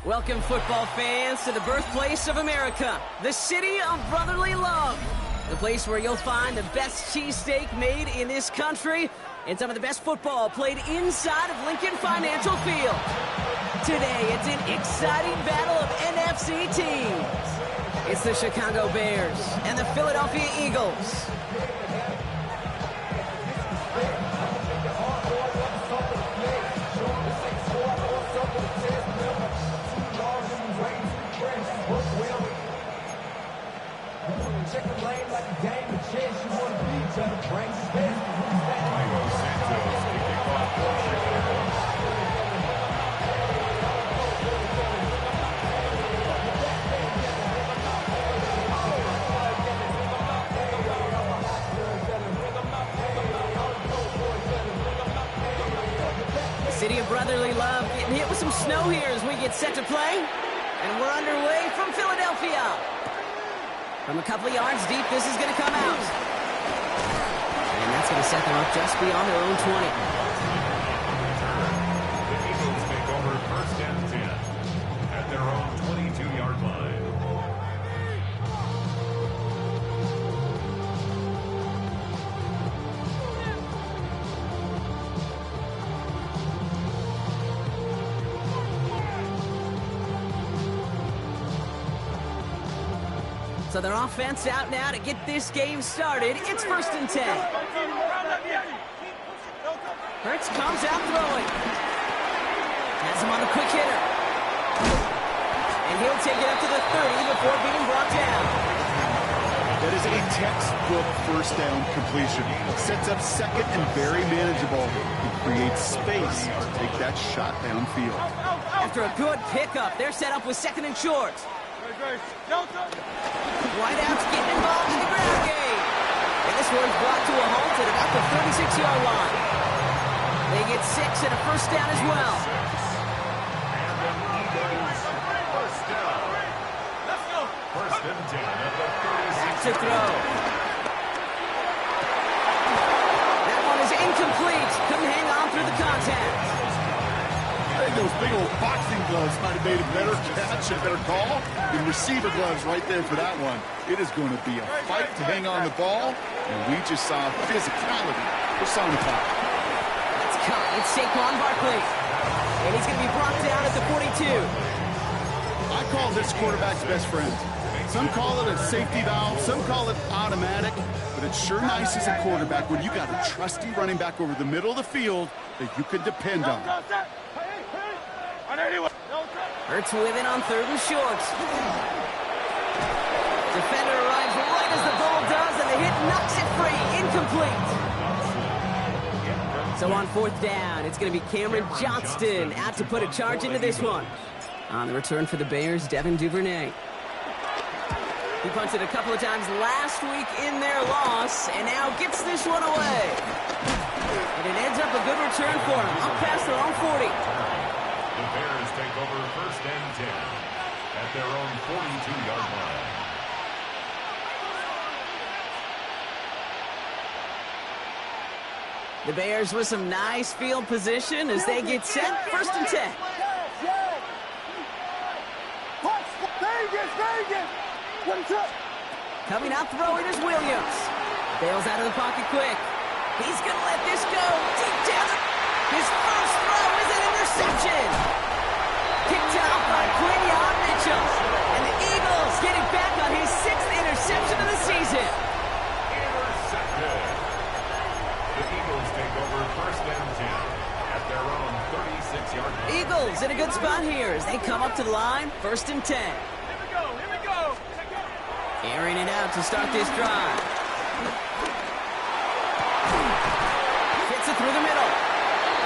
Welcome, football fans, to the birthplace of America, the city of brotherly love. The place where you'll find the best cheesesteak made in this country and some of the best football played inside of Lincoln Financial Field. Today, it's an exciting battle of NFC teams. It's the Chicago Bears and the Philadelphia Eagles. City of brotherly love getting hit with some snow here as we get set to play. And we're underway from Philadelphia. From a couple of yards deep, this is going to come out. And that's going to set them up just beyond their own 20. The Eagles take over first and 10 at their own 22-yard line. So their offense out now to get this game started. It's first and 10. Hurts comes out throwing. Has him on the quick hitter. And he'll take it up to the 30 before being brought down. That is a textbook first down completion. Sets up second and very manageable. It creates space to take that shot downfield. After a good pickup, they're set up with second and short. Wideouts getting involved in the ground game. And this one's brought to a halt at about the 36-yard line. They get 6 and a first down as well. First down. Let's go. First and 10 at the 36. Back to throw. That one is incomplete. Couldn't hang on through the contact. I think those big old boxing gloves might have made a better catch, a better call than receiver gloves right there for that one. It is going to be a fight to hang on the ball, and we just saw physicality personified. That's caught. It's Saquon Barkley. And he's going to be brought down at the 42. I call this quarterback's best friend. Some call it a safety valve, some call it automatic, but it's sure nice as a quarterback when you got a trusty running back over the middle of the field that you can depend on. Hurts with it on third and short. Defender arrives right as the ball does, and the hit knocks it free. Incomplete. So on fourth down, it's going to be Cameron Johnston out to put a charge into this one. On the return for the Bears, Devin Duvernay. He punted a couple of times last week in their loss, and now gets this one away. And it ends up a good return for him, up past their own 40. The Bears take over first and 10 at their own 42-yard line. The Bears with some nice field position as they get set. First and 10. Coming out throwing is Williams. Bails out of the pocket quick. He's going to let this go deep down. His first throw is an interception. Kicked out by Quinion Mitchell. And the Eagles getting back on his 6th interception of the season. Intercepted. The Eagles take over first and 10 at their own 36-yard line. Eagles in a good spot here as they come up to the line. First and 10. Airing it out to start this drive. Fits it through the middle.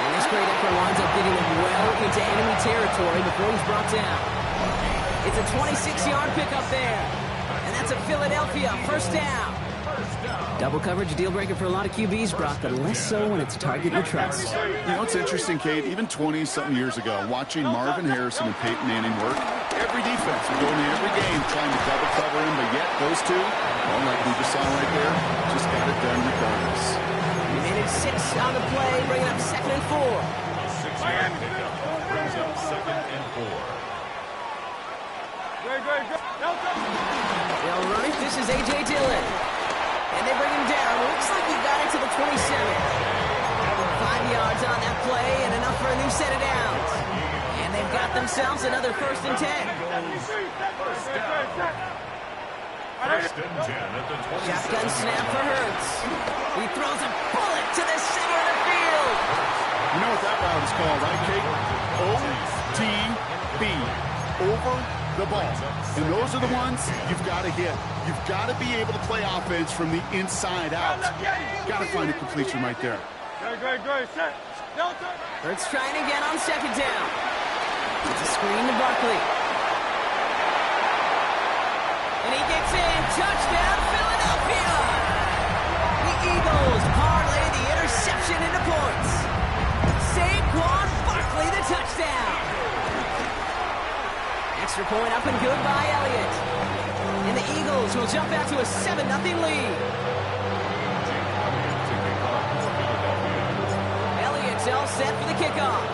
And this great effort winds up getting him well into enemy territory before he's brought down. It's a 26-yard pickup there. And that's a Philadelphia first down. Double coverage, a deal breaker for a lot of QBs, Brock, but less so when it's a target you trust. You know, it's interesting, Kate, even 20-something years ago, watching Marvin Harrison and Peyton Manning work, every defense would go into every game trying to double cover him, but yet those two, well, like we just saw right there, just got it done regardless. We made it 6 on the play, bringing up 2nd and 4. A 6-yard pickup brings up 2nd and 4. They'll run it. This is A.J. Dillon. And they bring him down. Looks like he got it to the 27. 5 yards on that play and enough for a new set of downs. And they've got themselves another 1st and 10. First and 10 at the 27. Shotgun snap for Hurts. He throws a bullet to the center of the field. You know what that route is called, right, Kate? O-T-B. Over the ball. And those are the ones you've got to hit. You've got to be able to play offense from the inside out. Got to find a completion right there. Hurts trying again on 2nd down. It's a screen to Barkley. And he gets in. Touchdown, Philadelphia! The Eagles parlay the interception into points. Saquon Barkley, the touchdown. Extra point up and good by Elliott. And the Eagles will jump out to a 7-0 lead. Elliott's all set for the kickoff.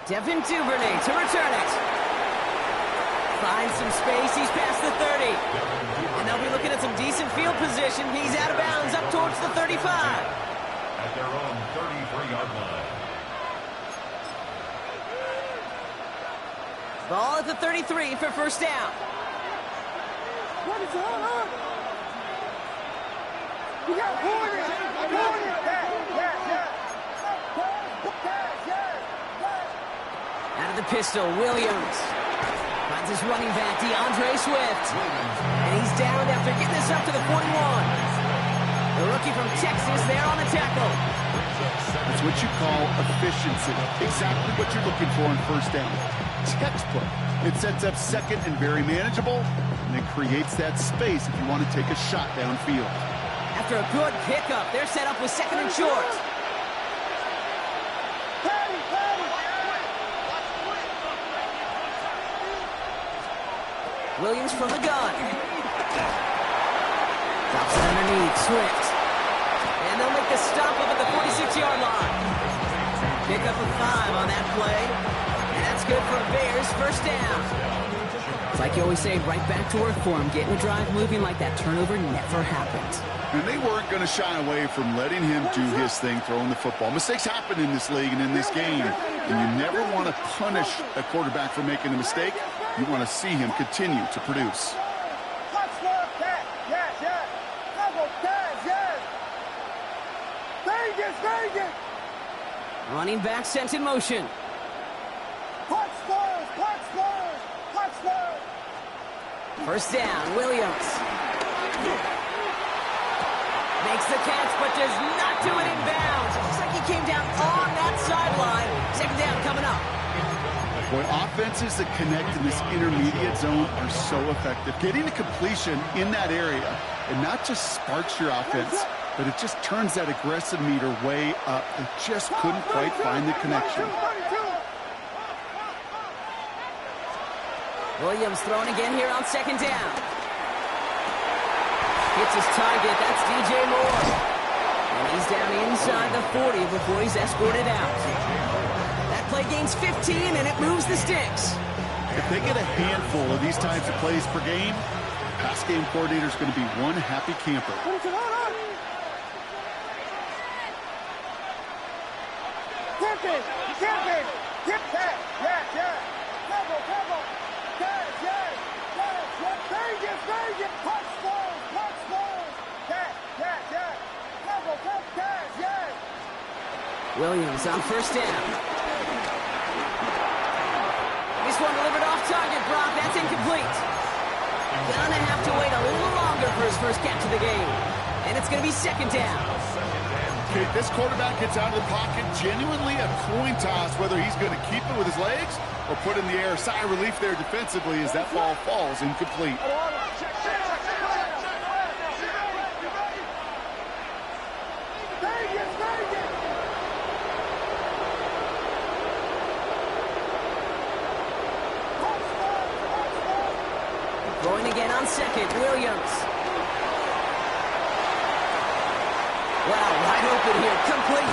Devin Duvernay to return it. Finds some space. He's past the 30. And they'll be looking at some decent field position. He's out of bounds up towards the 35. At their own 33-yard line. Ball at the 33 for first down. What is going on? We got Hornet. Out of the pistol, Williams. Finds his running back, DeAndre Swift. And he's down after getting this up to the 41. The rookie from Texas there on the tackle. That's what you call efficiency. Exactly what you're looking for in first down. Textbook. It sets up 2nd and very manageable, and it creates that space if you want to take a shot downfield. After a good pickup, they're set up with 2nd and short. Williams from the gun. Drops it underneath, Swift. And they'll make the stop up at the 46-yard line. Pick up a 5 on that play. And that's good for a Bears first down. It's like you always say, right back to work for him. Getting the drive moving like that turnover never happened. And they weren't going to shy away from letting him do his thing, throwing the football. Mistakes happen in this league and in this game. And you never want to punish a quarterback for making a mistake. You want to see him continue to produce. Running back sent in motion. First down, Williams. Makes the catch, but does not do it in bounds. It looks like he came down on that sideline. 2nd down coming up. Boy, offenses that connect in this intermediate zone are so effective. Getting a completion in that area, it not just sparks your offense, but it just turns that aggressive meter way up. They just couldn't quite find the connection. Williams thrown again here on 2nd down. Hits his target. That's DJ Moore. And he's down inside the 40 before he's escorted out. That play gains 15, and it moves the sticks. If they get a handful of these types of plays per game, pass game coordinator is going to be one happy camper. Williams on first down. This one delivered off target, Brock. That's incomplete. Gonna have to wait a little longer for his first catch of the game. And it's going to be 2nd down. Okay, this quarterback gets out of the pocket, genuinely a coin toss whether he's going to keep it with his legs or put in the air. Sigh of relief there defensively as that ball falls incomplete. Going again on second, Williams. Wow, wide open here, complete.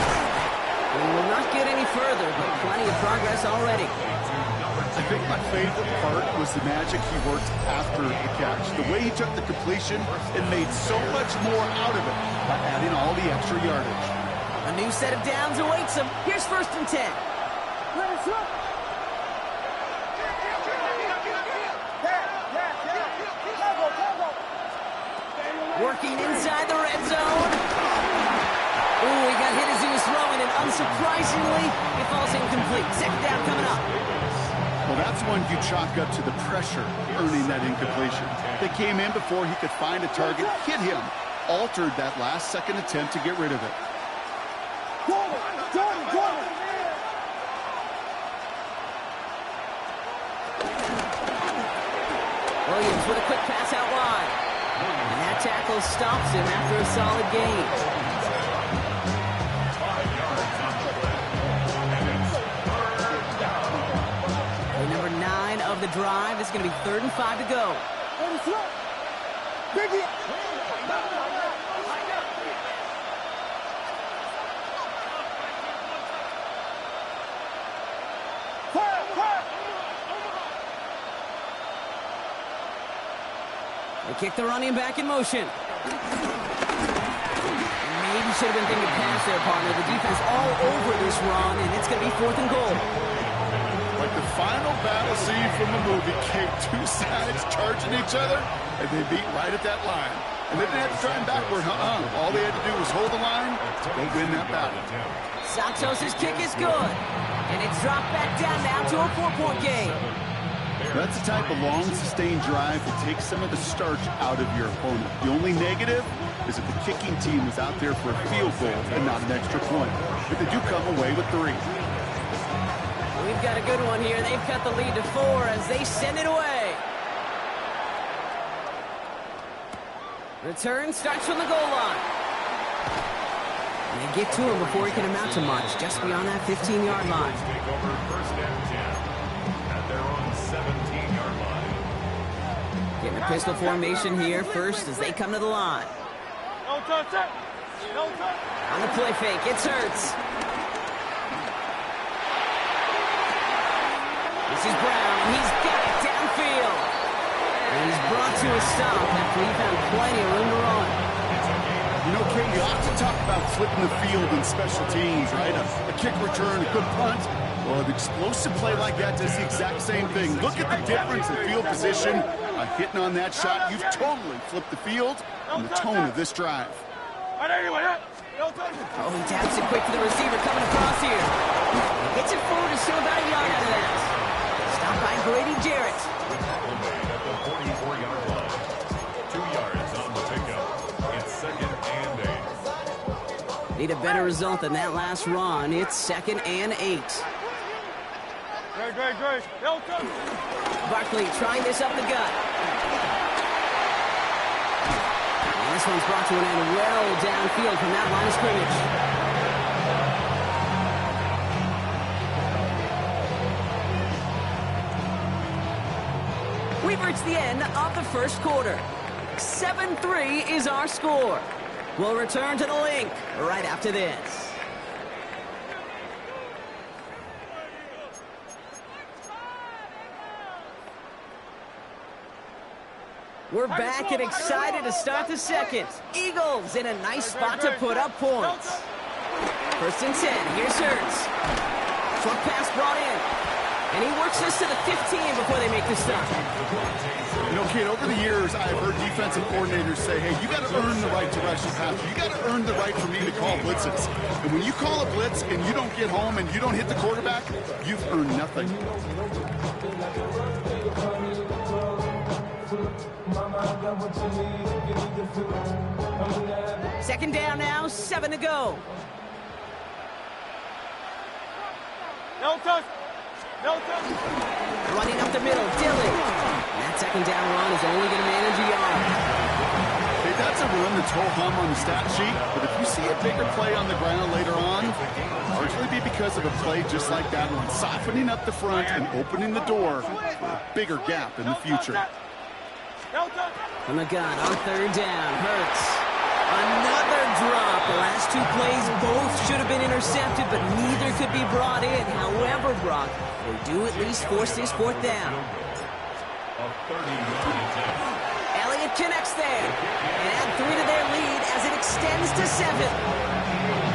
We will not get any further, but plenty of progress already. I think my favorite part was the magic he worked after the catch. The way he took the completion and made so much more out of it by adding all the extra yardage. A new set of downs awaits him. Here's 1st and 10. Working inside the red zone. Ooh, he got hit as he was throwing, and unsurprisingly, it falls incomplete. 2nd down coming up. Well, that's one you chalk up to the pressure earning that incompletion. They came in before he could find a target, hit him, altered that last second attempt to get rid of it. Williams with a quick pass out wide. And that tackle stops him after a solid gain. 5 yards on the play. And it's 3rd down. Play number 9 of the drive. It's going to be 3rd and 5 to go. They kick the running back in motion. Maybe should have been thinking pass there, partner. The defense all over this run, and it's going to be 4th and goal. Like the final battle scene from the movie, Kate, two sides charging each other, and they beat right at that line. And they didn't have to turn backward, All they had to do was hold the line, go win that battle. Santos' kick is good, and it's dropped back down now to a 4-point game. That's the type of long, sustained drive that takes some of the starch out of your opponent. The only negative is if the kicking team was out there for a field goal and not an extra point. But they do come away with 3. We've got a good one here. They've cut the lead to 4 as they send it away. Return starts from the goal line. And they get to him before he can amount to much, just beyond that 15-yard line. Take over 1st and 10 at their own 17-yard line. Getting a pistol formation here first as they come to the line. Don't touch it. Don't touch it. On the play fake, it's Hurts. This is Brown, and he's got it downfield. And he's brought to a stop after he found plenty of room to run. You know, Kate, you often talk about flipping the field in special teams, right? A kick return, a good punt. Well, an explosive play like that does the exact same thing. Look at the difference in field position. Hitting on that shot, you've totally flipped the field and the tone of this drive. Oh, he taps it quick to the receiver coming across here. He gets it forward to show about a yard out of that. Stopped by Grady Jarrett. At the 44-yard line. 2 yards on the pickup. It's 2nd and 8. Need a better result than that last run. It's 2nd and 8. Great. Barkley trying this up the gut. And this one's brought to an end well downfield from that line of scrimmage. We've reached the end of the 1st quarter. 7-3 is our score. We'll return to the link right after this. We're back and excited to start the 2nd. Eagles in a nice spot to put up points. 1st and 10. Here's Hurts. Short pass brought in. And he works this to the 15 before they make the stop. You know, Kate, over the years, I've heard defensive coordinators say, hey, you got to earn the right to rush the passer. You got to earn the right for me to call blitzes. And when you call a blitz and you don't get home and you don't hit the quarterback, you've earned nothing. 2nd down now, 7 to go. Don't touch. No touch. Running up the middle, Dillon. And that second down run is only going to manage a yard. Hey, that's a run that's ho-hum on the stat sheet, but if you see a bigger play on the ground later on, largely be because of a play just like that one, softening up the front and opening the door for a bigger gap in the future. No touch. From the gun on third down, Hurts. Another drop. The last two plays both should have been intercepted, but neither could be brought in. However, Brock, they do at least force this fourth down. Elliott connects there and add 3 to their lead as it extends to 7.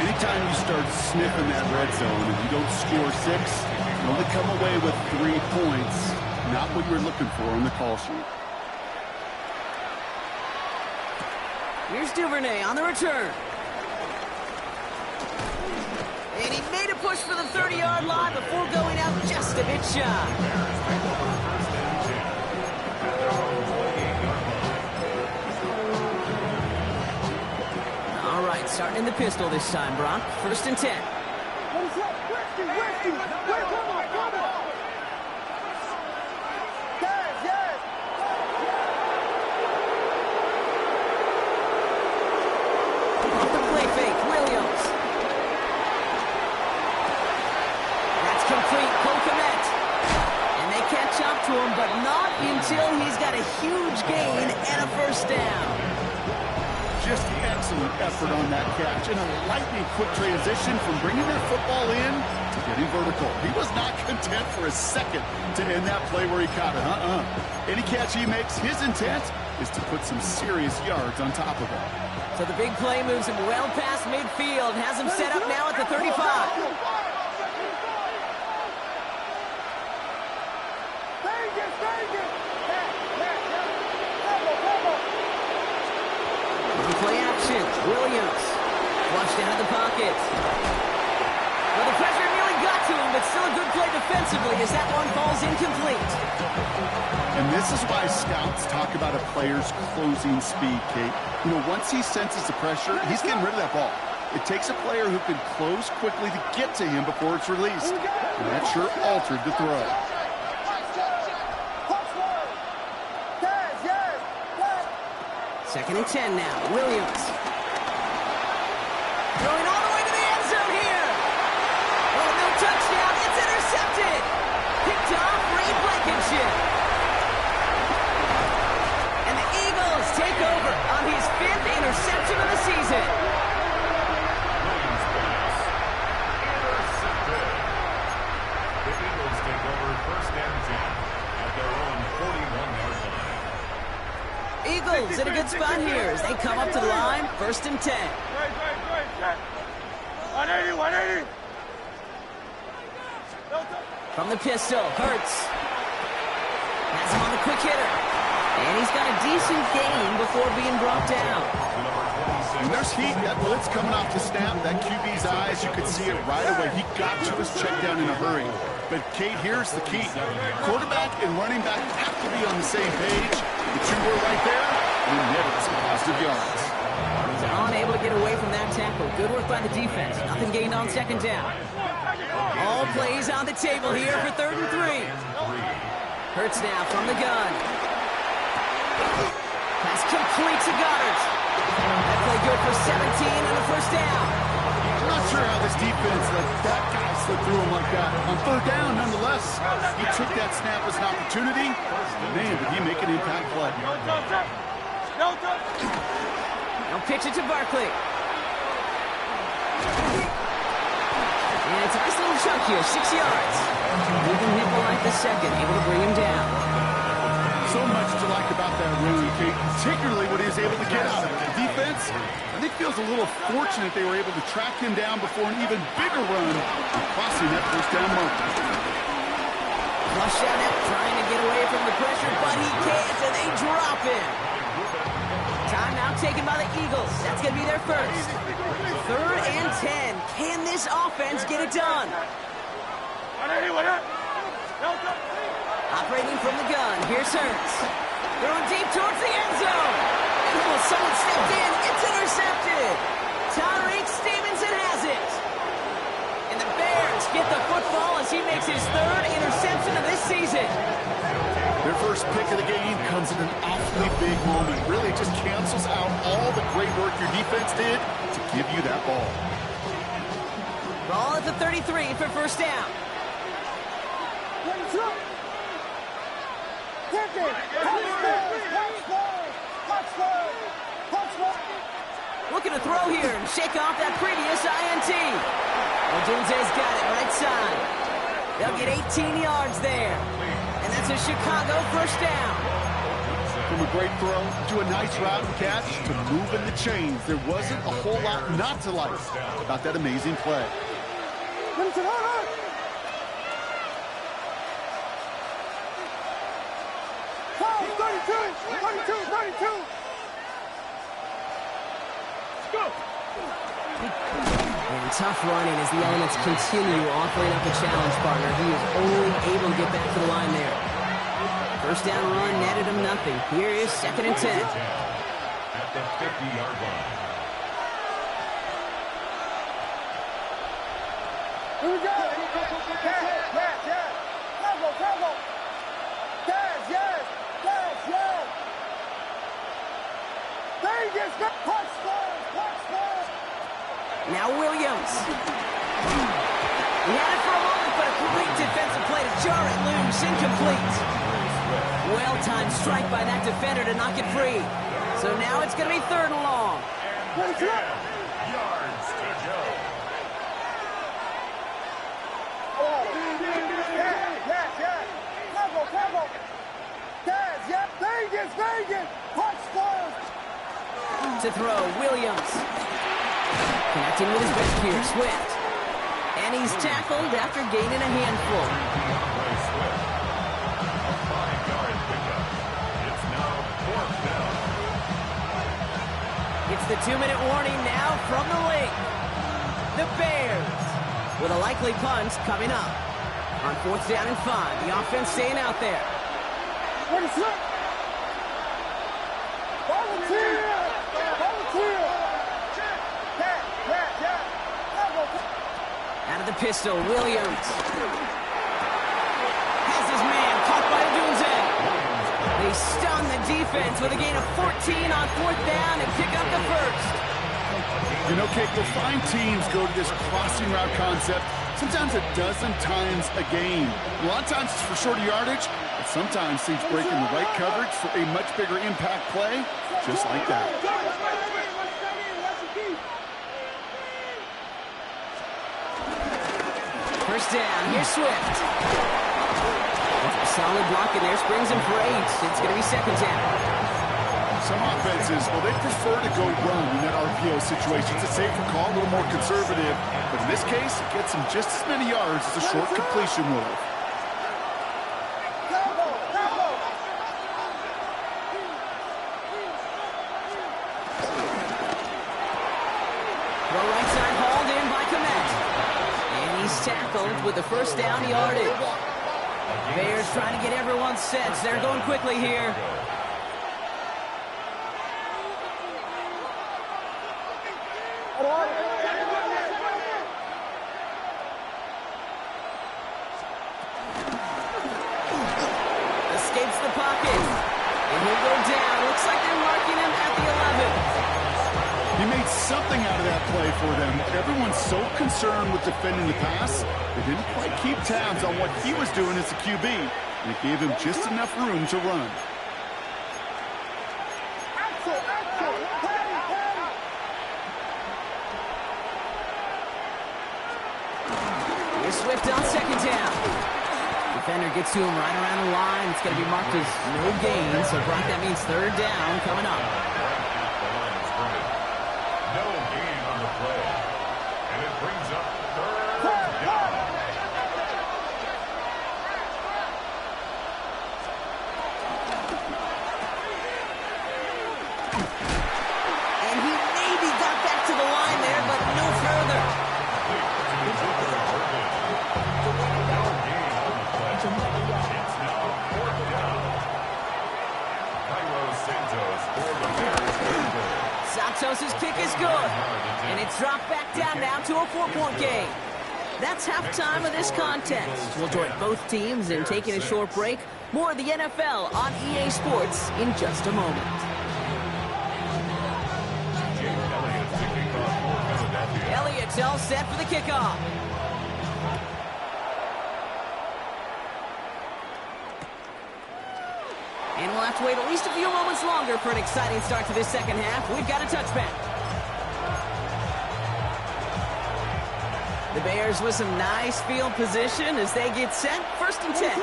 Anytime you start sniffing that red zone and you don't score 6, you only come away with 3 points. Not what you're looking for on the call sheet. Here's Duvernay on the return. And he made a push for the 30-yard line before going out just a bit shy. All right, starting in the pistol this time, Brock. 1st and 10. What is that? Rescue! Wait, come on! Yes! Off the play fake, Williams. That's complete, Kokomet. And they catch up to him, but not until he's got a huge gain and a 1st down. Just excellent effort on that catch and a lightning quick transition from bringing that football in to getting vertical. He was not content for a second to end that play where he caught it. Any catch he makes, his intent is to put some serious yards on top of it. So the big play moves him well past midfield, has him set up now at the 35. Play action, Williams. Flushed out of the pocket. Well, the pressure nearly got to him, but still a good play defensively as that one falls incomplete. And this is why scouts talk about a player's closing speed, Kate. You know, once he senses the pressure, he's getting rid of that ball. It takes a player who can close quickly to get to him before it's released. And that sure altered the throw. Second and 10 now. Williams. Throwing all the way to the end zone here. Oh, no touchdown. It's intercepted. Picked off Ray Blankenship. And the Eagles take over on his 5th interception of the season. Williams pass. Intercepted. The Eagles take over 1st and 10 at their own 41-yard line. Eagles in a good spot here as they come up to the line. 1st and 10. Great. 180. From the pistol, Hurts. Has him on the quick hitter. And he's got a decent gain before being brought down. And there's heat. That blitz coming off the snap. That QB's eyes, you could see it right away. He got to his check down in a hurry. But, Kate, here's the key. Quarterback and running back have to be on the same page. The 2 were right there, and netted some positive yards. Allen able to get away from that tackle. Good work by the defense. Nothing gained on 2nd down. All plays on the table here for 3rd and 3. Hurts now from the gun. Pass complete to Goddard. That play good for 17 and a 1st down. I'm not sure how this defense let that guy slip through him like that. On 3rd down, nonetheless, he took that snap as an opportunity. Man, did he make an impact play. No touch. Now pitch it to Barkley. And it's a nice little chunk here, 6 yards. Moving nickel like the second, able to bring him down. So much to like about that run, Kate, particularly what he was able to get out of it. The defense, I think, feels a little fortunate they were able to track him down before an even bigger run, crossing that 1st down marker. Flush out that, trying to get away from the pressure, but he can't, and they drop him. Timeout taken by the Eagles. That's going to be their 1st. 3rd and 10. Can this offense get it done? Operating from the gun. Here's Hurts. Throwing deep towards the end zone. And someone stepped in. It's intercepted. Tyreek Stevenson has it. And the Bears Bucks get the football as he makes his third interception of this season. Their first pick of the game comes at an awfully big moment. Really, it just cancels out all the great work your defense did to give you that ball. Ball at the 33 for first down. Looking to throw here and shake off that previous INT. Odunze's got it right side. They'll get 18 yards there. And that's a Chicago first down. From a great throw to a nice route and catch to moving the chains, there wasn't a whole lot not to like about that amazing play. And tough running as the elements continue offering up a challenge partner. He is only able to get back to the line there. First down run netted him nothing. Here is 2nd and 10. At the 50-yard line. Here we go. Yes. Travel. Yes. Vegas, touchdown. Now Williams. He had it for a moment, but a great defensive play to jar it loose. Incomplete. Well-timed strike by that defender to knock it free. So now it's going to be 3rd and long. 10 yards to go. Yes. Vegas, touchdown. To throw, Williams. Connecting with his back here, Swift. And he's tackled after gaining a handful. By Swift. A 5-yard pickup. It's now 4th down. It's the 2-minute warning now from the lake. The Bears with a likely punt coming up. On 4th down and 5, the offense staying out there. Volunteer. Out of the pistol, Williams. Has his man caught by Odunze. They stun the defense with a gain of 14 on 4th down and pick up the first. You know, Kate, you'll find teams go to this crossing route concept sometimes a dozen times a game. A lot of times it's for shorter yardage, but sometimes teams break in the right coverage for a much bigger impact play, just like that. First down, here's Swift. Solid block in there, springs him for 8. It's going to be 2nd down. Some offenses, well, they prefer to go run in that RPO situation. It's a safer call, a little more conservative. But in this case, it gets him just as many yards as a short completion would. Throw right side hauled in by Kangz. And he's tackled with the first down yardage. Bears trying to get everyone set. They're going quickly here. Escapes the pocket. And he'll go down. Looks like they're marking him at the 11. He made something out of that play for them. Everyone's so concerned with defending the pass, they didn't quite keep tabs on what he was doing as a QB. And it gave him just enough room to run. Here's Swift on 2nd down. Defender gets to him right around the line. It's going to be marked as no gain. So, Brock, that means 3rd down coming up. No gain on the play. And it brings up 3rd down. And he maybe got back to the line there, but no further. Santos' kick is good, and it's dropped back down now to a 4-point game. That's halftime of this contest. We'll join both teams in taking a short break. More of the NFL on EA Sports in just a moment. Elliott's all set for the kickoff. And we'll have to wait at least a few moments longer for an exciting start to this second half. We've got a touchback. The Bears with some nice field position as they get set. 1st and 10.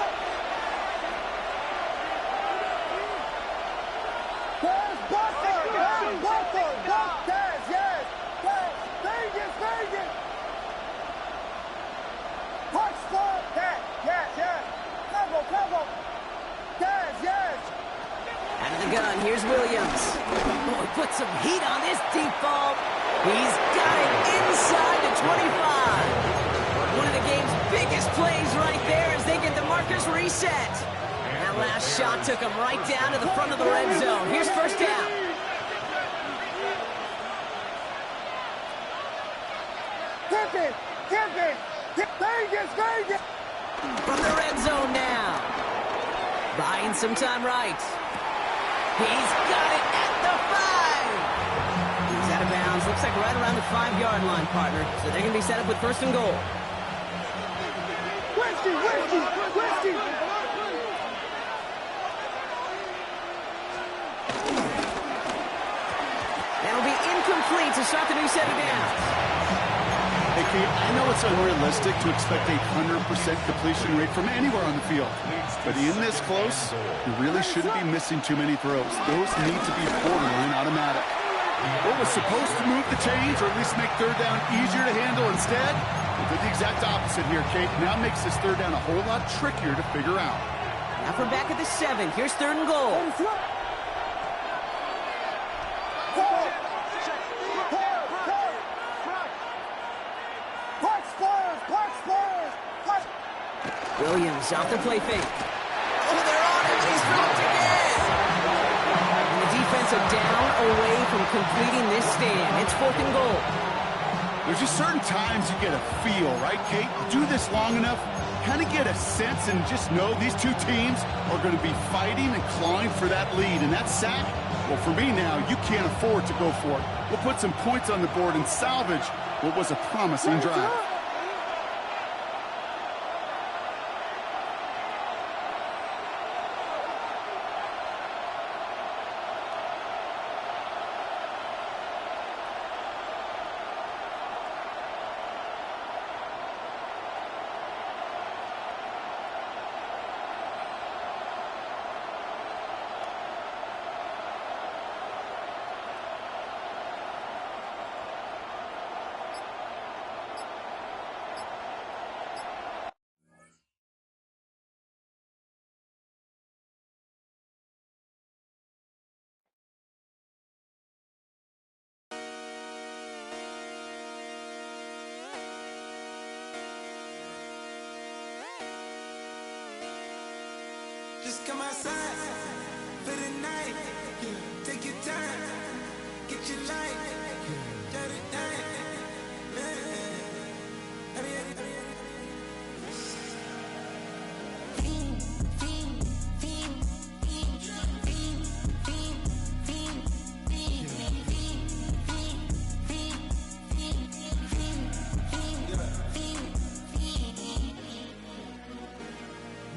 Out of the gun, here's Williams. Oh, put some heat on this deep ball. He's got it inside the 25. One of the game's biggest plays right there as they get the markers reset. That last shot took him right down to the front of the red zone. Here's 1st down. Vegas. From the red zone now. Buying some time right. He's got it at the 5. He's out of bounds. Looks like right around the 5-yard line, partner. So they're going to be set up with 1st and goal. Whiskey. That'll be incomplete to start the new set of downs. Hey, Kate, I know it's unrealistic to expect a 100% completion rate from anywhere on the field. But in this close, you really shouldn't be missing too many throws. Those need to be borderline automatic. What was supposed to move the chains, or at least make 3rd down easier to handle instead, we did the exact opposite here, Kate. Now makes this 3rd down a whole lot trickier to figure out. Now from back at the 7. Here's 3rd and goal. Williams off the play fake. Oh, they're on it. He's dropped again. And the defense are down away from completing this stand. It's 4th and goal. There's just certain times you get a feel, right, Kate? Do this long enough, kind of get a sense and just know these two teams are going to be fighting and clawing for that lead. And that sack, well, for me now, you can't afford to go for it. We'll put some points on the board and salvage what was a promising drive. Just come outside for the night. Take your time, get your light. Shut it down.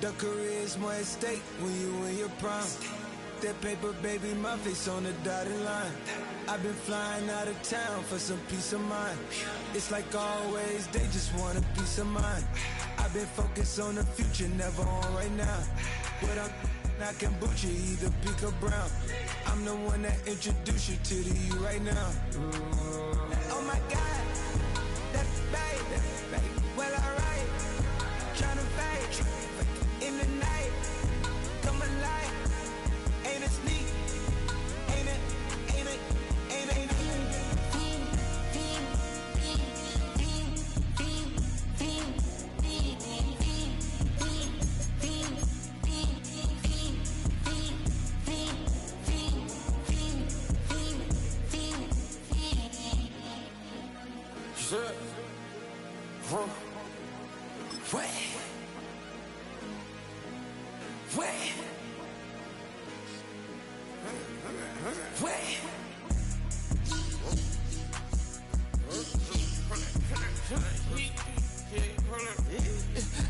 The career's more at stake when you in your prime. That paper, baby, my face on the dotted line. I've been flying out of town for some peace of mind. It's like always, they just want a peace of mind. I've been focused on the future, never on right now. What I can boot you, either pink or brown. I'm the one that introduced you to the you right now. Oh my God, that's baby. Well, alright, tryna fight. In the night, come alive. Ain't it sneak? Ain't it?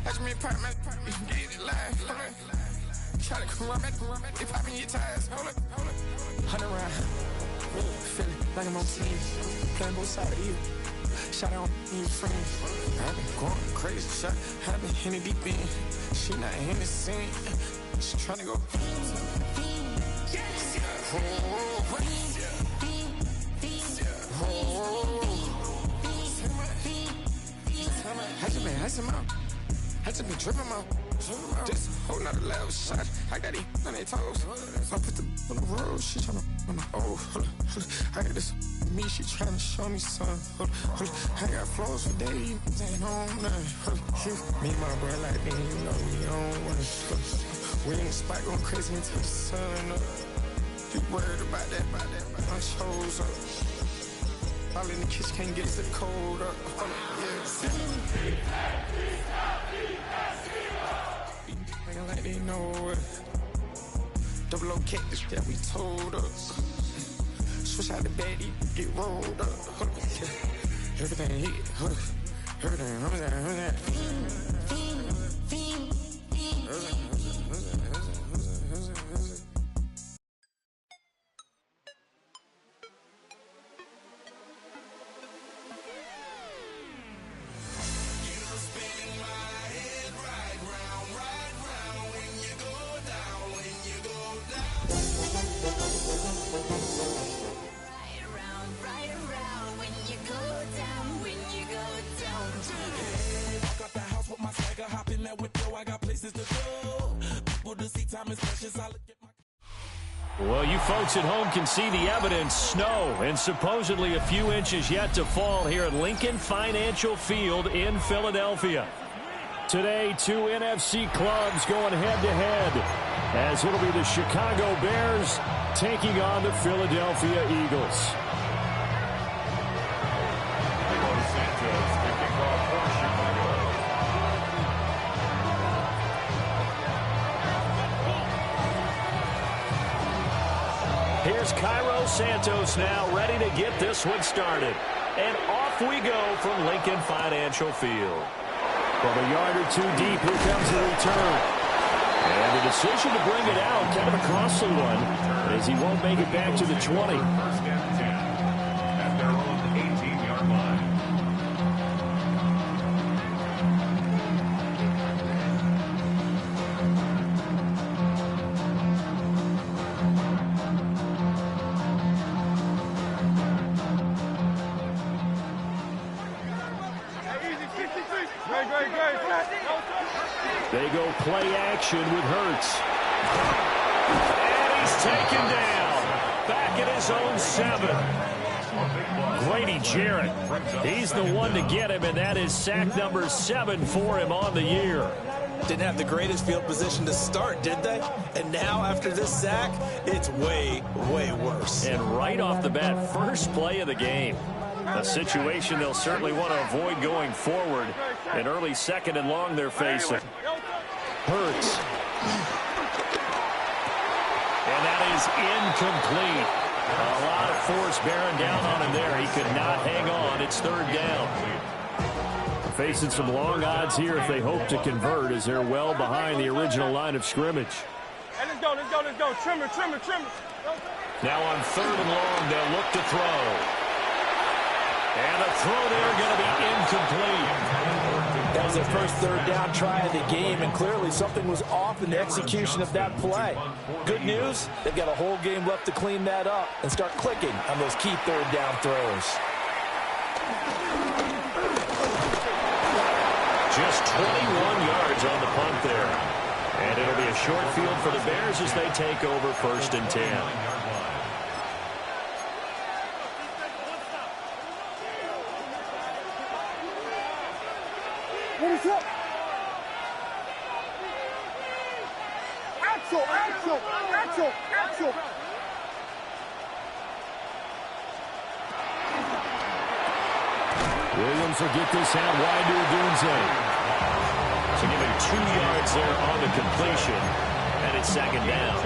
Watch me pop my get it live. Try to come back, they popping your tires. Hold it. 100 round. Feeling like I'm on team. Playing both sides of you. Shot on your friends. I've been going crazy. Shot. I've been hitting deep in. She not in the scene. She trying to go. I just been tripping out. Just whole nother level shot. I got it on their toes. I put the on the road. She tryna hold up. I got this me. She tryna show me something. I got flows for days. Ain't on nothing. Me and my bro like me. You know we don't wanna. We in the spot going crazy until the sun up. You worried about that? My shows up. All in the kitchen can't get the cold up. Like they know it. Double O cactus that we told us. Switch out the baddie, get rolled up. Everything hit, everything. Well, you folks at home can see the evidence. Snow and supposedly a few inches yet to fall here at Lincoln Financial Field in Philadelphia. Today, two NFC clubs going head-to-head as it'll be the Chicago Bears taking on the Philadelphia Eagles. Here's Cairo Santos now ready to get this one started. And off we go from Lincoln Financial Field. From a yard or two deep, here comes the return. And the decision to bring it out, kind of a costly one, as he won't make it back to the 20. First and 10 at their own 18-yard line. They go play action with Hurts. And he's taken down. Back at his own 7. Grady Jarrett. He's the one to get him, and that is sack number 7 for him on the year. Didn't have the greatest field position to start, did they? And now after this sack, it's way, way worse. And right off the bat, first play of the game. A situation they'll certainly want to avoid going forward. An early 2nd and long they're facing. Hurts. And that is incomplete. A lot of force bearing down on him there. He could not hang on. It's 3rd down. Facing some long odds here if they hope to convert, as they're well behind the original line of scrimmage. Hey, let's go. Trimmer. Now on 3rd and long, they'll look to throw. And the throw there going to be incomplete. That was their first 3rd down try of the game, and clearly something was off in the execution of that play. Good news, they've got a whole game left to clean that up and start clicking on those key 3rd down throws. Just 21 yards on the punt there. And it'll be a short field for the Bears as they take over 1st and 10. What is up? Axel. Williams will get this out wide to Odunze. So giving 2 yards there on the completion. And it's 2nd down.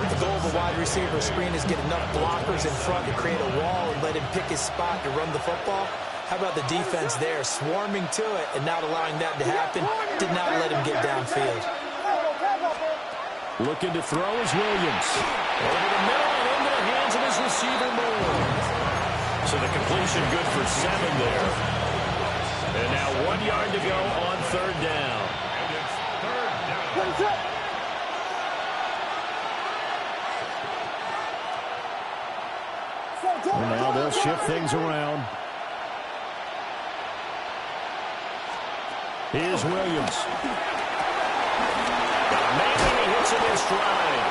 The goal have a wide receiver screen is get enough blockers in front to create a wall and let him pick his spot to run the football. How about the defense there, swarming to it and not allowing that to happen? Did not let him get downfield. Looking to throw is Williams. Over the middle and into the hands of his receiver, Moore. So the completion good for 7 there. And now 1 yard to go on 3rd down. And it's 3rd down. And now they'll shift things around. Here's Williams. Maybe he hits him in stride.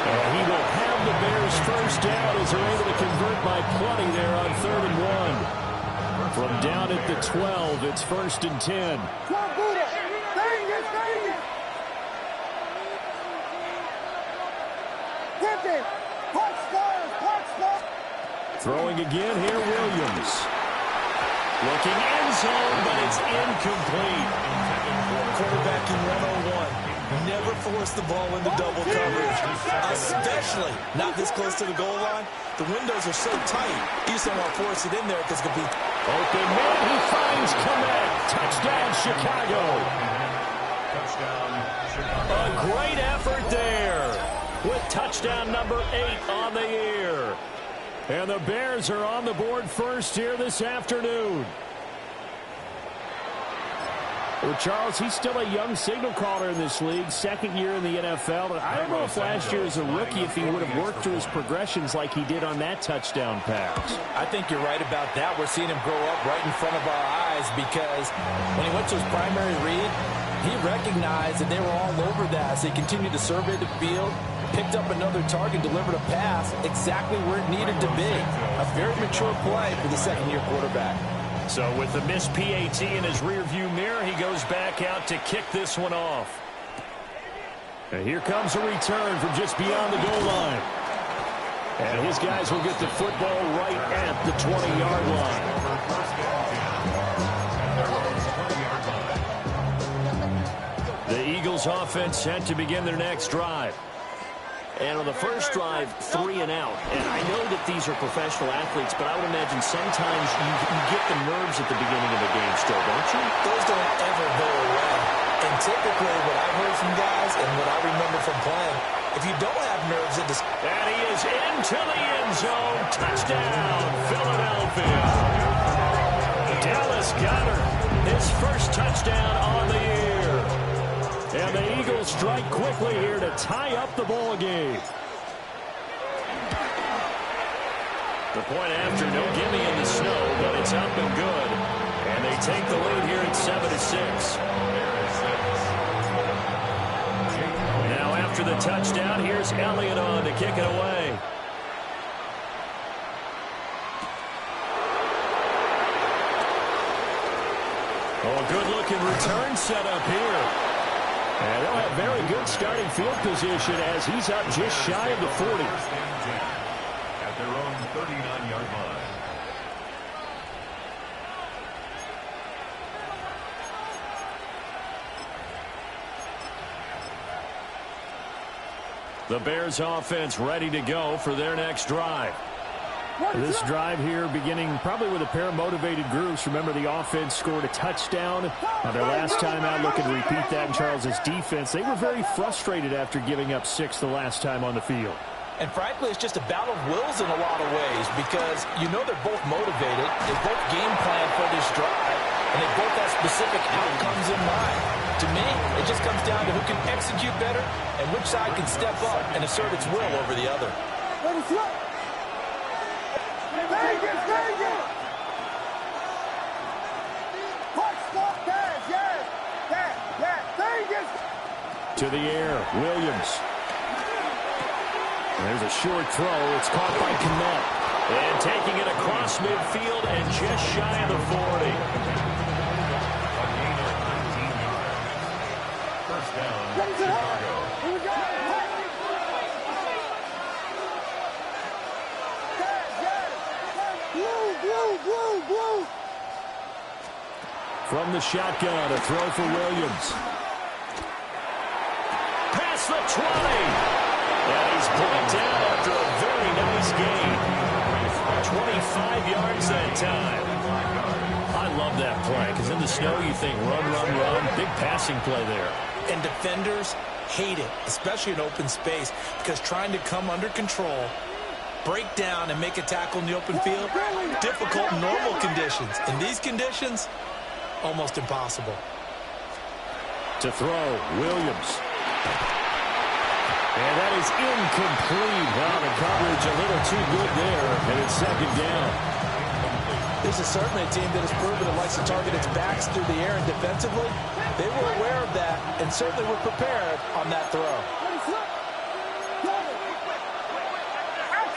And he will have the Bears first down as they're able to convert by plenty there on 3rd and 1. From down at the 12, it's 1st and 10. Throwing again here, Williams. Looking end zone, but it's incomplete. Quarterbacking 101. Never force the ball into double coverage, especially not this close to the goal line. The windows are so tight, you just don't want to force it in there because it could be open man. He finds Kangz. Touchdown, Chicago. Touchdown, Chicago. A great effort there with touchdown number 8 on the year. And the Bears are on the board first here this afternoon. Well, Charles, he's still a young signal caller in this league, 2nd year in the NFL. But I don't know if last year as a rookie, if he would have worked through his progressions like he did on that touchdown pass. I think you're right about that. We're seeing him grow up right in front of our eyes because when he went to his primary read, he recognized that they were all over that. So he continued to survey the field, picked up another target, delivered a pass exactly where it needed to be. A very mature play for the 2nd-year quarterback. So with the missed PAT in his rearview mirror, he goes back out to kick this one off. And here comes a return from just beyond the goal line. And his guys will get the football right at the 20-yard line. The Eagles offense set to begin their next drive. And on the first drive, 3 and out. And I know that these are professional athletes, but I would imagine sometimes you get the nerves at the beginning of a game still, don't you? Those don't ever go away. And typically what I've heard from guys and what I remember from playing, if you don't have nerves, it just... And he is into the end zone. Touchdown, Philadelphia. Dallas Goedert, his first touchdown on the year. And the Eagles strike quickly here to tie up the ball game. The point after, no gimme in the snow, but it's up and good. And they take the lead here at 7-6. Now after the touchdown, here's Elliott on to kick it away. Oh, a good-looking return set up here. And they'll have very good starting field position as he's up just shy of the 40. At their own 39-yard line. The Bears offense ready to go for their next drive. This drive here beginning probably with a pair of motivated groups. Remember, the offense scored a touchdown on their last time out. Looking to repeat that in Charles's defense. They were very frustrated after giving up 6 the last time on the field. And frankly, it's just a battle of wills in a lot of ways because you know they're both motivated. They both game plan for this drive, and they both have specific outcomes in mind. To me, it just comes down to who can execute better and which side can step up and assert its will over the other. To the air, Williams. There's a short throw. It's caught by Kmet. And taking it across midfield and just shy of the 40. A gain of 19 yards. First down, Chicago. From the shotgun, a throw for Williams. Past the 20. And he's brought down after a very nice gain. 25 yards that time. I love that play because in the snow you think run, run, run. Big passing play there. And defenders hate it, especially in open space, because trying to come under control, break down, and make a tackle in the open field, difficult in normal conditions. In these conditions, almost impossible. To throw, Williams. And that is incomplete. Well, the coverage a little too good there, and it's second down. This is certainly a team that has proven it likes to target its backs through the air and defensively. They were aware of that and certainly were prepared on that throw.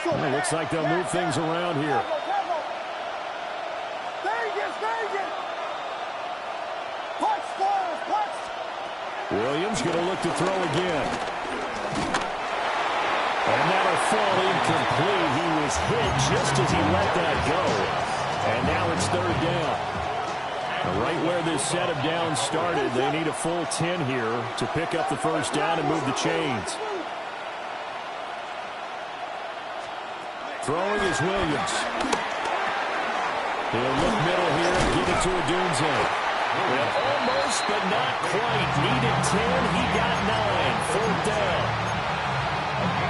Well, it looks like they'll move things around here. Williams going to look to throw again. And that'll fall incomplete. He was hit just as he let that go. And now it's third down. Right where this set of downs started, they need a full 10 here to pick up the first down and move the chains. Throwing is Williams. He'll look middle here and give it to Odunze. Well, almost, but not quite. Needed 10. He got 9. Fourth down.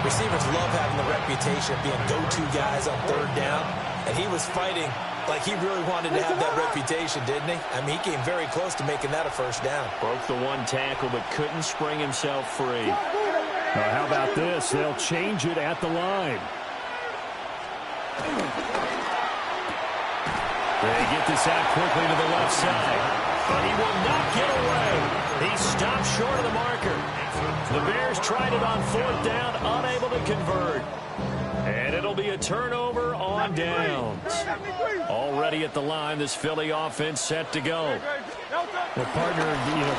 Receivers love having the reputation of being go-to guys on third down. And he was fighting like he really wanted to have that reputation, didn't he? I mean, he came very close to making that a first down. Broke the one tackle, but couldn't spring himself free. Now, how about this? They'll change it at the line. They get this out quickly to the left side. But he will not get away. He stopped short of the marker. The Bears tried it on fourth down, unable to convert. And it'll be a turnover on downs. Already at the line, this Philly offense set to go. Well, partner,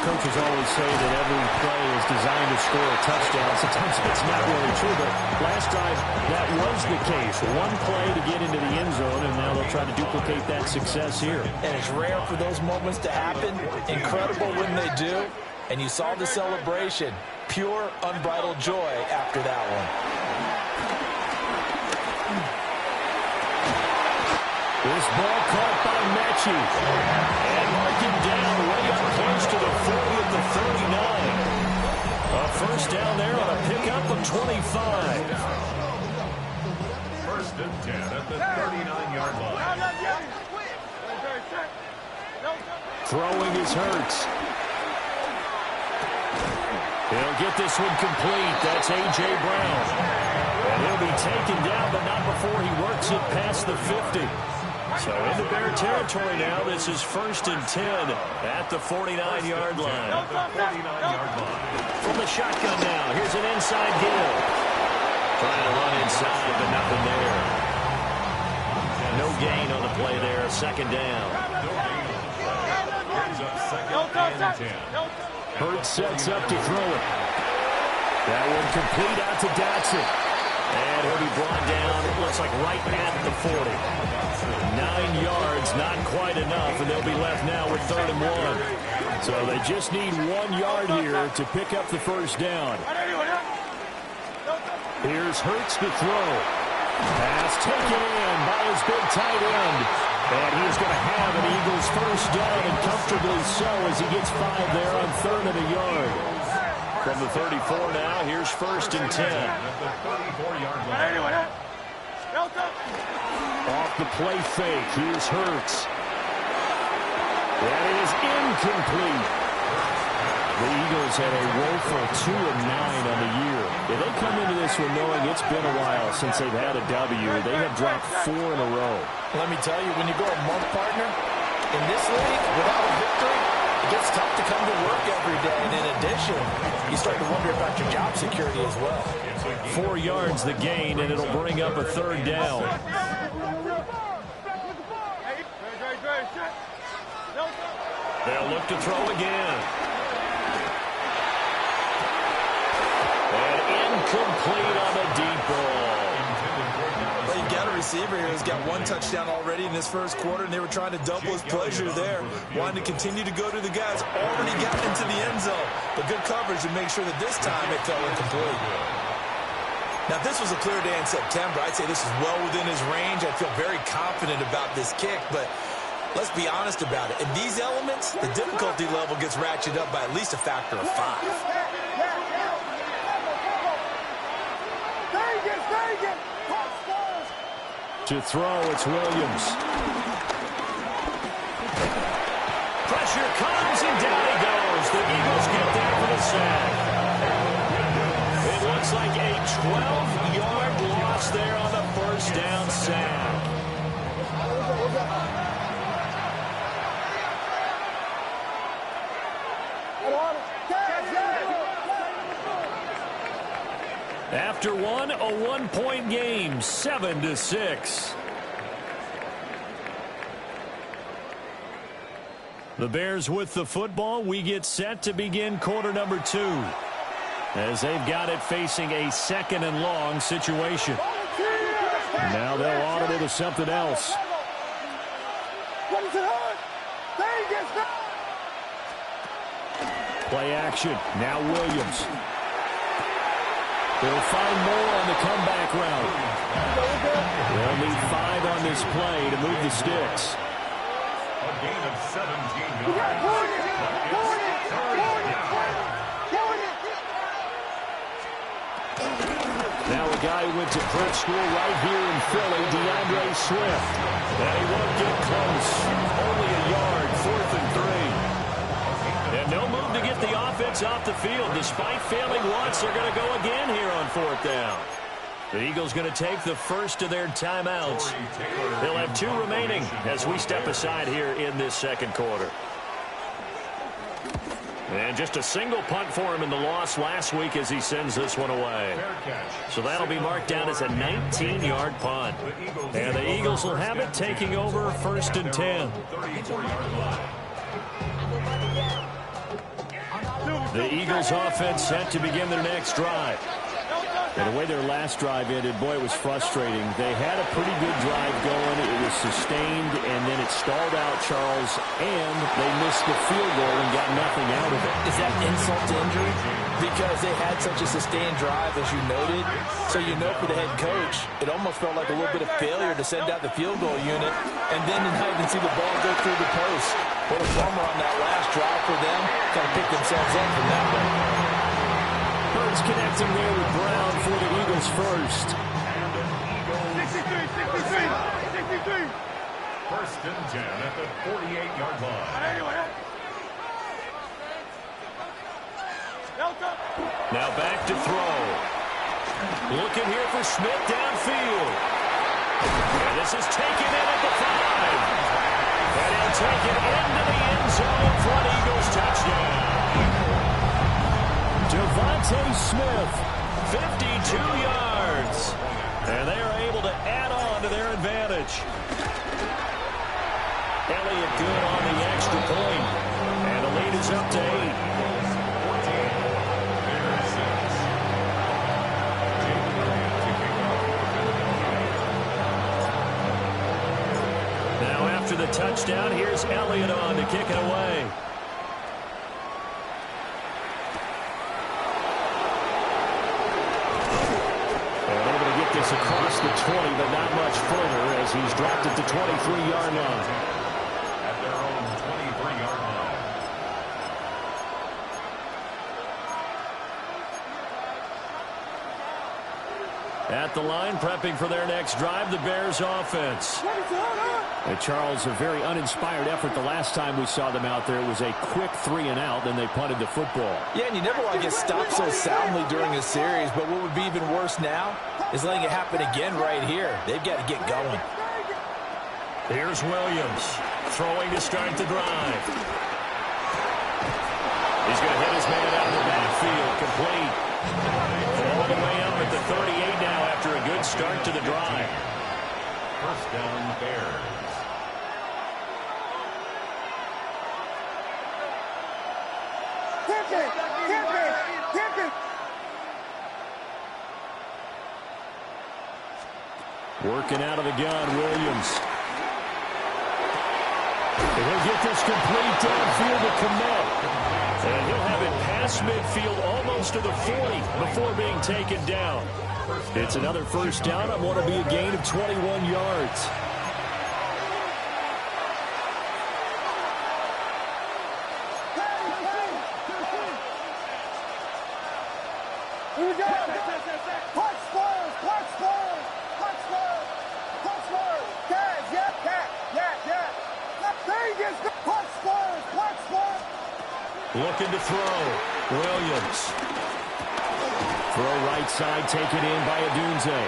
coaches always say that every play is designed to score a touchdown. Sometimes it's not really true, but last time that was the case. One play to get into the end zone, and now they'll try to duplicate that success here. And it's rare for those moments to happen. Incredible when they do. And you saw the celebration. Pure, unbridled joy after that one. This ball caught by Mechie. And marking down way up close to the 40 at the 39. A first down there on a pickup of 25. First and 10 at the 39-yard line. Throwing is Hurts. He'll get this one complete. That's A.J. Brown. And he'll be taken down, but not before he works it past the 50. So into Bear territory now. This is first and 10 at the 49-yard line. From the shotgun now. Here's an inside give. Trying to run inside, but nothing there. No gain on the play there. Second down. Second and 10. Hurts sets up to throw it. That one complete out to Dotson. And he'll be brought down, it looks like right at the 40. 9 yards, not quite enough, and they'll be left now with 3rd and 1. So they just need 1 yard here to pick up the first down. Here's Hurts to throw. Pass taken in by his big tight end. And he is going to have an Eagles first down, and comfortably so as he gets 5 there on 3rd and a yard. From the 34 now, here's first and 10. Off the play fake, here's Hurts. That is incomplete. The Eagles had a woeful 2-9 on the year. They come into this one knowing it's been a while since they've had a W. They have dropped 4 in a row. Let me tell you, when you go a month, partner, in this league, without a victory, it gets tough to come to work every day. And in addition, you start to wonder about your job security as well. 4 yards the gain, and it'll bring up a 3rd down. They'll look to throw again. And incomplete on the deep ball. Well, you've got a receiver here who's got 1 touchdown already in this first quarter, and they were trying to double his pleasure there. Wanting to continue to go to the guys already gotten into the end zone. But good coverage to make sure that this time it fell incomplete. Now, if this was a clear day in September, I'd say this is well within his range. I feel very confident about this kick, but let's be honest about it. In these elements, the difficulty level gets ratcheted up by at least a factor of 5. To throw, it's Williams. Pressure comes, and down he goes. The Eagles get there for the sack. It looks like a 12-yard loss there on the first down sack. After one, a 1-point game, 7-6. The Bears with the football. We get set to begin quarter number 2. As they've got it facing a 2nd and long situation. Now they'll audible to something else. Play action. Now Williams. They'll find more on the comeback route. They'll need 5 on this play to move the sticks. A gain of 17 yards. Now a guy who went to prep school right here in Philly, DeAndre Swift. And he won't get close. Only a yard, 4th and 3. And no move to get the offense off the field. Despite failing once, they're going to go again here on 4th down. The Eagles going to take the first of their timeouts. They'll have 2 remaining as we step aside here in this 2nd quarter. And just a single punt for him in the loss last week as he sends this one away. So that'll be marked down as a 19-yard punt. And the Eagles will have it taking over 1st and 10. The Eagles offense set to begin their next drive. And the way their last drive ended, boy, it was frustrating. They had a pretty good drive going. It was sustained, and then it stalled out, Charles, and they missed the field goal and got nothing out of it. Is that insult to injury? Because they had such a sustained drive, as you noted. So you know for the head coach, it almost felt like a little bit of failure to send out the field goal unit, and then not even see the ball go through the post. What a bummer on that last drive for them. Kind of picked themselves up from that one. Hurts connecting there with Brown for the Eagles first. 63. 1st and 10 at the 48-yard line. Now back to throw. Looking here for Smith downfield. And this is taken in at the 5. And he'll take it into the end zone for an Eagles touchdown. Devontae Smith, 52 yards. And they are able to add on to their advantage. Elliott good on the extra point. And the lead is up to 8. Now after the touchdown, here's Elliott on to kick it away. Across the 20, but not much further as he's dropped it to 23-yard line. At their own 23-yard line. At the line, prepping for their next drive, the Bears offense. And Charles, a very uninspired effort the last time we saw them out there. It was a quick 3-and-out, then they punted the football. Yeah, and you never want to get stopped so soundly during a series, but what would be even worse now is letting it happen again right here. They've got to get going. Here's Williams, throwing to start the drive. He's going to hit his man out of the backfield, complete. All the way up at the 38 now after a good start to the drive. 1st down, Bears. Working out of the gun, Williams. And he'll get this complete downfield to commit. And he'll have it past midfield almost to the 40 before being taken down. It's another first down on what will be a gain of 21 yards. Looking to throw. Williams. Throw right side, taken in by Adunze.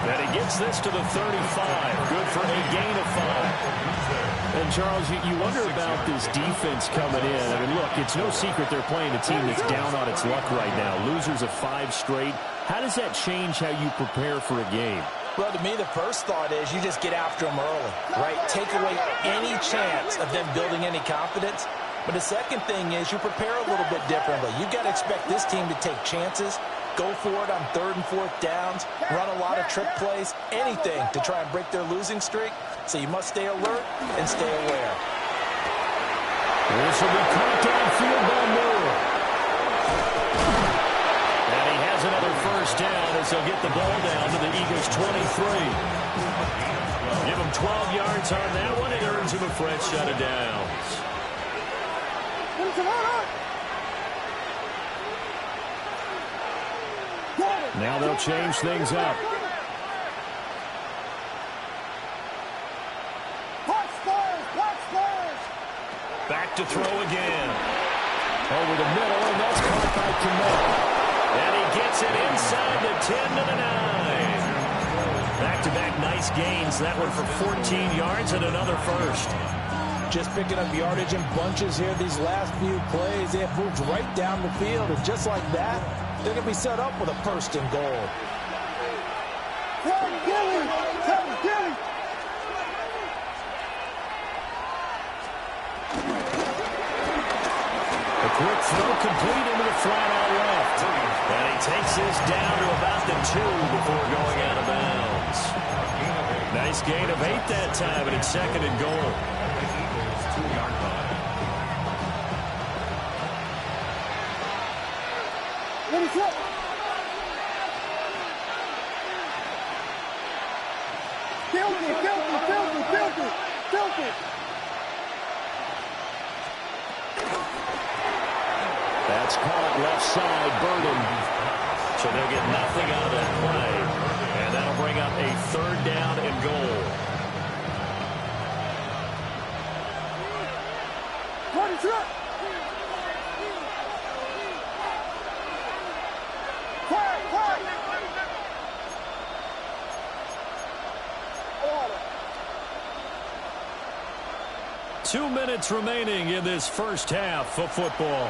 And he gets this to the 35. Good for a gain of 5. And, Charles, you wonder about this defense coming in. I mean, look, it's no secret they're playing a team that's down on its luck right now. Losers of 5 straight. How does that change how you prepare for a game? Well, to me, the first thought is you just get after them early, right? Take away any chance of them building any confidence. But the second thing is you prepare a little bit differently. You've got to expect this team to take chances, go for it on 3rd and 4th downs, run a lot of trick plays, anything to try and break their losing streak. So you must stay alert and stay aware. This will be caught downfield by Moore. And he has another first down as they'll get the ball down to the Eagles' 23. Give him 12 yards on that one. It earns him a fresh set of downs. Now they'll change things up. Back to throw again. Over the middle, and that's caught by Kangz. And he gets it inside the 10 to the 9. Back-to-back nice gains. That one for 14 yards and another first. Just picking up yardage in bunches here these last few plays. They have moved right down the field, and just like that, they're going to be set up with a 1st and goal. A quick throw complete into the flat out left. And he takes this down to about the 2 before going out of bounds. Nice gain of 8 that time, and it's 2nd and goal. That's caught left side, Burden. So they'll get nothing out of that play. And that'll bring up a 3rd down and goal. Two minutes remaining in this first half of football.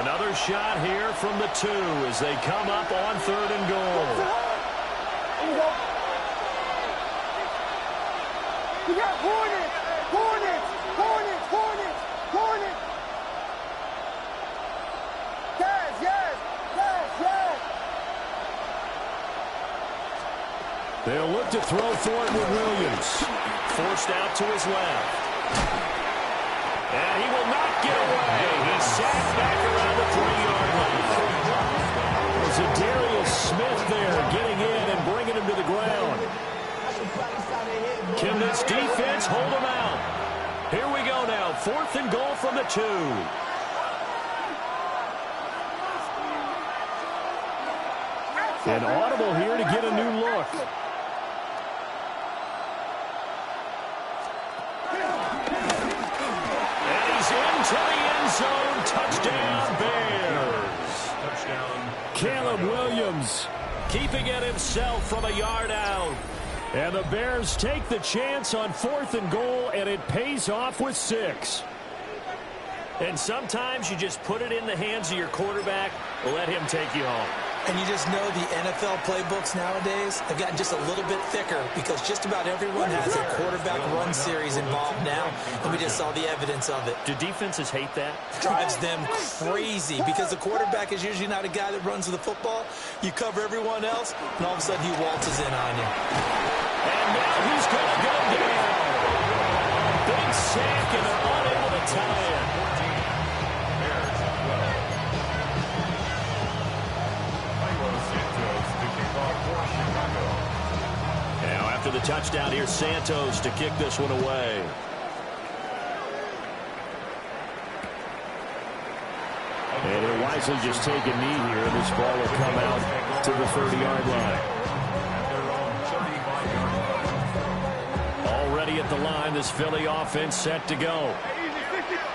Another shot here from the 2 as they come up on 3rd and goal. We got Hornets! Hornets! Hornets! Hornets! Hornets! Yes! Yes! Yes! Yes! They'll look to throw for it with Williams. Forced out to his left. And he will not get away. He's sacked back around the 3-yard line. There's a Darius Smith there getting in and bringing him to the ground. Can this defense hold him out? Here we go now. 4th and goal from the 2. An audible here to get a new look. To the end zone. Touchdown, Bears. Touchdown. Caleb Williams keeping it himself from a yard out. And the Bears take the chance on 4th and goal, and it pays off with 6. And sometimes you just put it in the hands of your quarterback, let him take you home. And you just know the NFL playbooks nowadays have gotten just a little bit thicker because just about everyone has a quarterback run series involved now. And we just saw the evidence of it. Do defenses hate that? Drives them crazy because the quarterback is usually not a guy that runs with the football. You cover everyone else, and all of a sudden he waltzes in on you. And now he's going to go down. Big sack, and they're unable to tie it. after the touchdown. Here's Santos to kick this one away. And he'll wisely just take a knee here, and this ball will come out to the 30-yard line. Already at the line, this Philly offense set to go.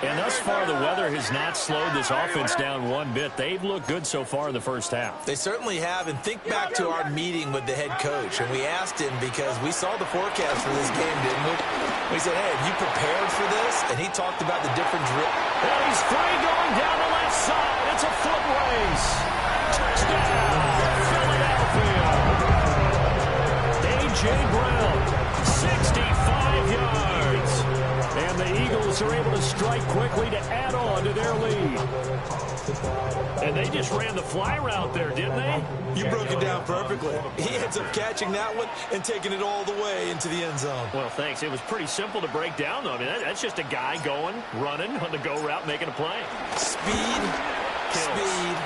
And thus far, the weather has not slowed this offense down one bit. They've looked good so far in the first half. They certainly have. And think back to our meeting with the head coach. And we asked him because we saw the forecast for this game, didn't we? We said, hey, have you prepared for this? And he talked about the different drills. And he's free going down the left side. It's a foot race. Touchdown, Philadelphia. A.J. Brown, 65 yards. And the Eagles are able to strike quickly to add on to their lead. And they just ran the fly route there, didn't they? You broke it down perfectly. He ends up catching that one and taking it all the way into the end zone. Well, thanks. It was pretty simple to break down, though. I mean, that's just a guy going, running on the go route, making a play. Speed, speed,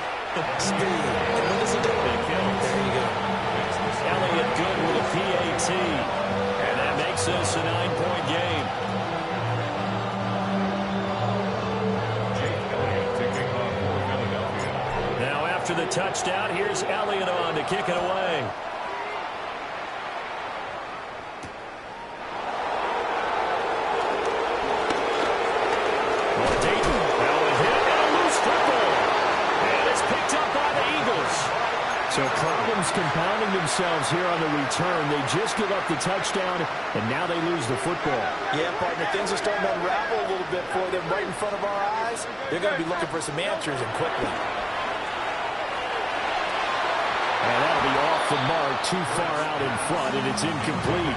speed. And when does it do? It kills. There you go. Elliott good with a PAT. And that makes this a 9-point game. After the touchdown, here's Elliott on to kick it away. Oh, Dayton, now a hit and a loose football. And it's picked up by the Eagles. So problems compounding themselves here on the return. They just give up the touchdown, and now they lose the football. Yeah, partner, things are starting to unravel a little bit for them right in front of our eyes. They're going to be looking for some answers, and quickly. And that'll be off the mark, too far out in front, and it's incomplete.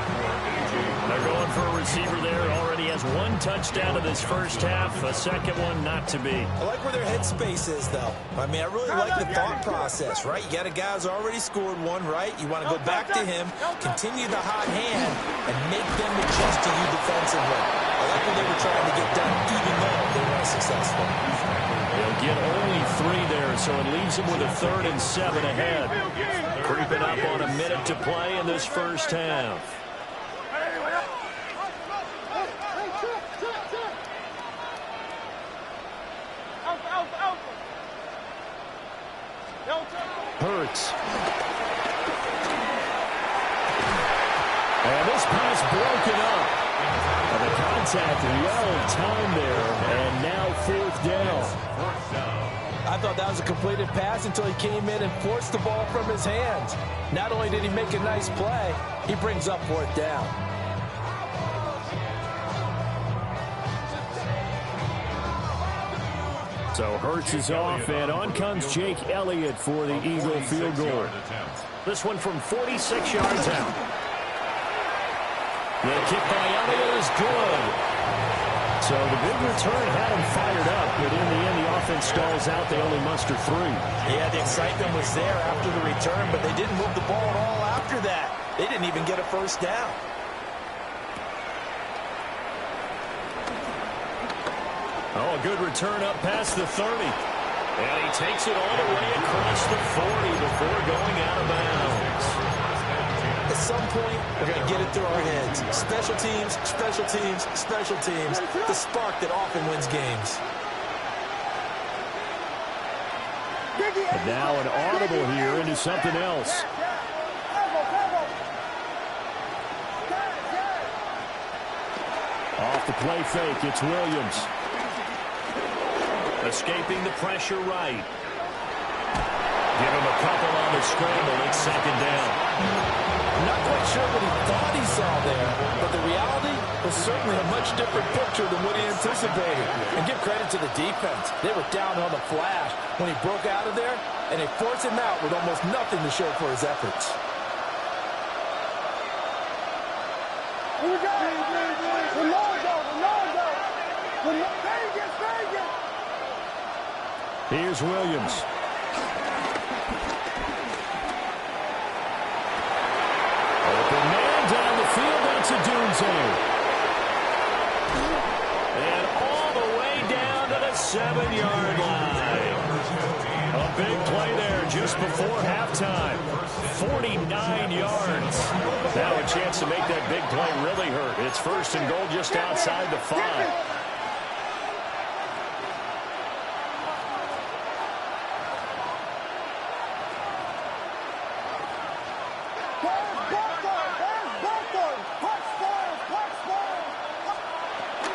They're going for a receiver there. Already has one touchdown in this first half. A second one not to be. I like where their headspace is, though. I mean, I really like the thought process, right? You got a guy who's already scored one, right? You want to go back to him, continue the hot hand, and make them adjust to you defensively. I like what they were trying to get done, even though they weren't successful. They'll get only 3 there, so it leaves them with a 3rd and 7 ahead. Creeping up on a minute to play in this first half. Hurts. And this pass broken up. And the contact well timed there, and now 4th down. I thought that was a completed pass until he came in and forced the ball from his hands. Not only did he make a nice play, he brings up 4th down. So Hurts is off, and on comes Jake Elliott for the Eagle field goal. This one from 46 yards out. The kick by Elliott is good. So the big return had him fired up, but in the end, the offense stalls out. They only muster 3. Yeah, the excitement was there after the return, but they didn't move the ball at all after that. They didn't even get a first down. Oh, a good return up past the 30. And he takes it all the way across the 40 before going out of bounds. At some point, we're going to get it through our heads. Special teams, special teams, special teams. The spark that often wins games. And now an audible here into something else. Off the play fake, it's Williams. Escaping the pressure right. Give him a couple on the scramble. It's 2nd down. Not quite sure what he thought he saw there, but the reality was certainly a much different picture than what he anticipated. And give credit to the defense. They were down on the flash when he broke out of there, and they forced him out with almost nothing to show for his efforts. Here we go. Ronaldo. Vegas. Here's Williams. Open man down the field. That's a Dunze. And all the way down to the 7-yard line. A big play there just before halftime. 49 yards. Now a chance to make that big play really hurt. It's first and goal just outside the 5.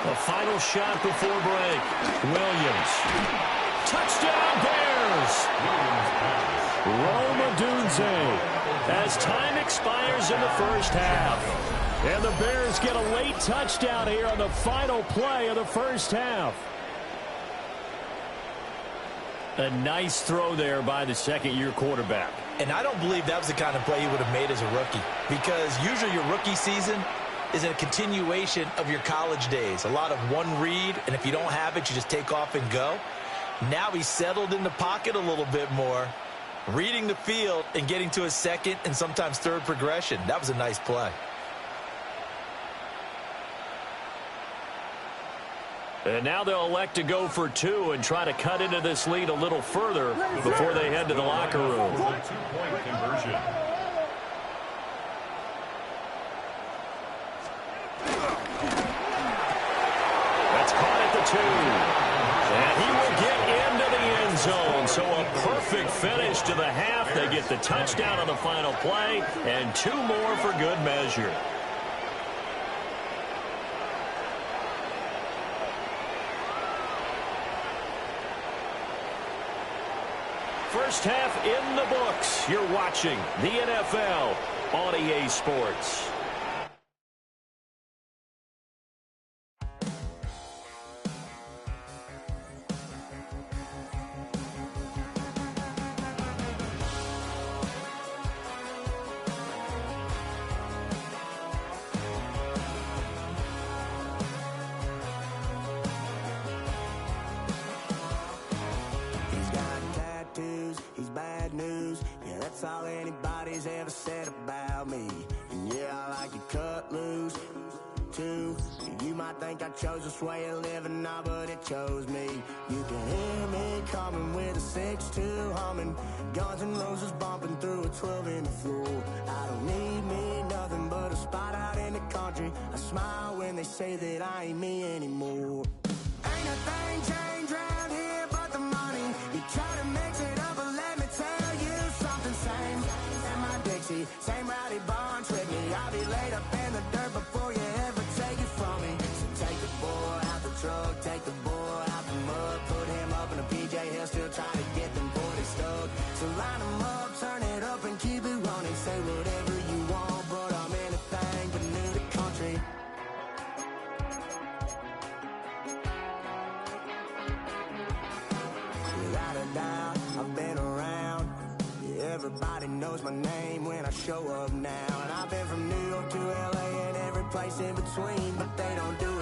The final shot before break. Williams. Touchdown Bears! Rome Odunze as time expires in the first half. And the Bears get a late touchdown here on the final play of the first half. A nice throw there by the second-year quarterback. And I don't believe that was the kind of play he would have made as a rookie, because usually your rookie season is a continuation of your college days. A lot of one read, and if you don't have it, you just take off and go. Now he's settled in the pocket a little bit more, reading the field and getting to a second and sometimes third progression. That was a nice play. And now they'll elect to go for 2 and try to cut into this lead a little further before they head to the locker room. Two-point conversion. That's caught at the 2. And he will get into the end zone. So a perfect finish to the half. They get the touchdown on the final play, and 2 more for good measure. First half in the books. You're watching the NFL on EA Sports. All anybody's ever said about me. And yeah, I like to cut loose too. You might think I chose this way of living now, but it chose me. You can hear me coming with a 6-2 humming, Guns N' Roses bumping through a 12 in the floor. I don't need me nothing but a spot out in the country. I smile when they say that I ain't me anymore. Ain't a thing changed around here but the money. You try to mix it up, but let me tell you something. Same in my Dixie, same rowdy bonds with me. I'll be laid up in the dirt before you ever take it from me. So take the boy out the truck, take the boy out the mud, put him up in a PJ Hill, still trying to get them 40 stuck. So line them up, turn it up and keep it running. Say whatever you want, but I'm anything but new to country. Without a doubt, I've been around. Everybody knows my name when I show up now. And I've been from New York to LA and every place in between, but they don't do